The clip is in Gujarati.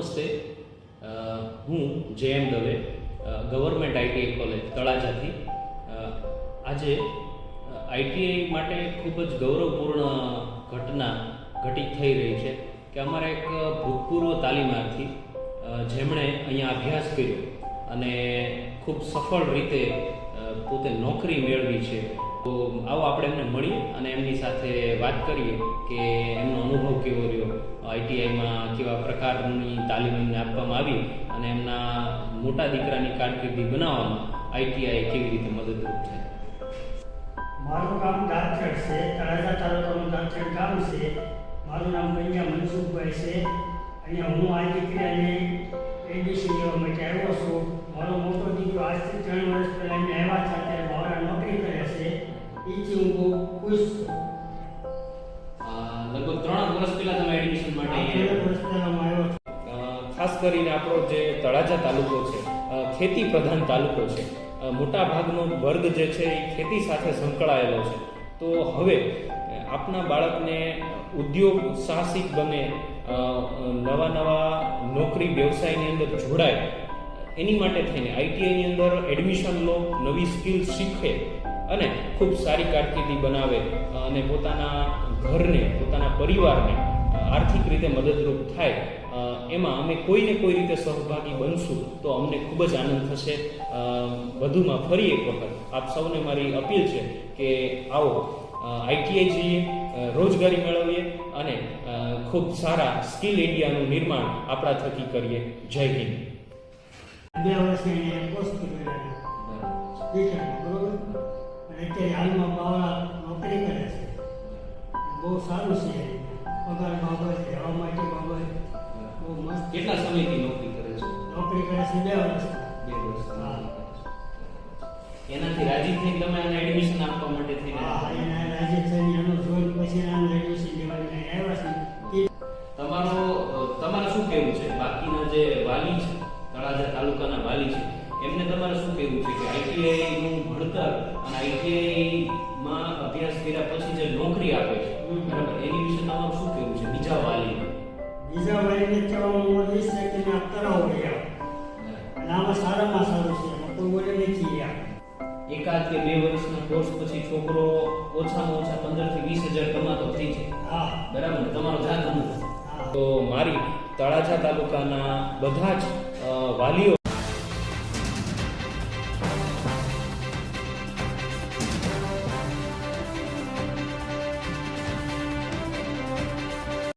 નમસ્તે, હું J M. Dave, government ITI college તળાજાથી. આજે આઈટીઆઈ માટે ખૂબ જ ગૌરવપૂર્ણ ઘટના ઘટિત થઈ રહી છે કે અમારા એક ભૂતપૂર્વ તાલીમાર્થી જેમણે અહીંયા અભ્યાસ કર્યો અને ખૂબ સફળ રીતે પોતે નોકરી મેળવી છે. તો આવો આપણે એમને મળીએ અને એમની સાથે વાત કરીએ કે એમનો અનુભવ કેવો રહ્યો, આઈટીઆઈમાં કેવા પ્રકારની તાલીમ એમને આપવામાં આવી અને એમના મોટા દીકરાની કારકિર્દી બનાવવામાં આઈટીઆઈ કેવી રીતે મદદરૂપ છે. મારું ગામ દાંતખેડ છે, તળાજા તાલુકાનું દાંતખેડ ગામ છે. મારું નામ કન્યા મનસુખભાઈ છે. અહીંયા હું આ દીકરાને એડમિશન લેવા માટે આવ્યો છું. મારો મોટો દીકરો આજથી 3 વર્ષ પહેલાં અહીંયા આવ્યા હતા ત્યારે બહાર નોકરી કરે છે. એથી હું બહુ ખુશ છું. લગભગ 3 વર્ષ પહેલા તમે એડમિશન માટે 3 વર્ષ પહેલાં હું આવ્યો છું. ખાસ કરીને આપણો જે તળાજા તાલુકો છે ખેતી પ્રધાન તાલુકો છે. મોટા ભાગનો વર્ગ જે છે એ ખેતી સાથે સંકળાયેલો છે. તો હવે આપના બાળકને ઉદ્યોગ સાહસિક બને, નવા નોકરી વ્યવસાયની અંદર જોડાય, એની માટે થઈને આઈટીઆઈની અંદર એડમિશન લો, નવી સ્કિલ શીખે અને ખૂબ સારી કારકિર્દી બનાવે અને પોતાના ઘરને, પોતાના પરિવારને આર્થિક રીતે મદદરૂપ થાય, એમાં અમે કોઈને કોઈ રીતે સહભાગી બનશું તો અમને ખૂબ જ આનંદ થશે. વધુમાં ફરી એક વખત આપ સૌને મારી અપીલ છે કે આવો આઈટીઆઈ જઈએ, રોજગારી મેળવીએ અને ખૂબ સારા સ્કિલ ઇન્ડિયાનું નિર્માણ આપણા થકી કરીએ. જય હિન્દ. 2 વર્ષની કોર્સ કર્યો બરોબર, અને અત્યારે હાલમાં બાવળા નોકરી કરે છે. બહુ સારું છે, પગાર બાબત, રહેવા માટે બાબત બહુ મસ્ત. કેટલા સમયથી નોકરી કરે છે? નોકરી કરે છે 2 વર્ષ. 2 વર્ષ. એનાથી રાજી થઈને તમે આને એડમિશન આપવા માટે થઈને એના રાજી થઈને એનો જોઈન પછી આનું એડમિશન લેવાની આવ્યા છે. તમારે શું કહેવું છે? બાકીના જે વાલી છે, તળાજા તાલુકાના વાલી છે, એમને તમારે શું કહેવું છે કે આઈટીઆઈનું ભણતર અને આઈટીઆઈમાં અભ્યાસ કર્યા પછી જે નોકરી આપે છે, બરાબર, એની વિશે તમારું શું કહેવું છે બીજા વાલીને? બીજા વાલીને કહેવાનું મોડ છે કે મેં કરાવો ગયા અને આમાં સારામાં સારું છે, કોઈ બોલે નથી ગયા. 1 કે 2 વર્ષના કોર્સ પછી છોકરો ઓછામાં ઓછા 15,000 થી 20,000 કમાતો થઈ છે. બરાબર, તમારો જાત અનુભવ. તો મારી તળાજા તાલુકાના બધા જ વાલીઓ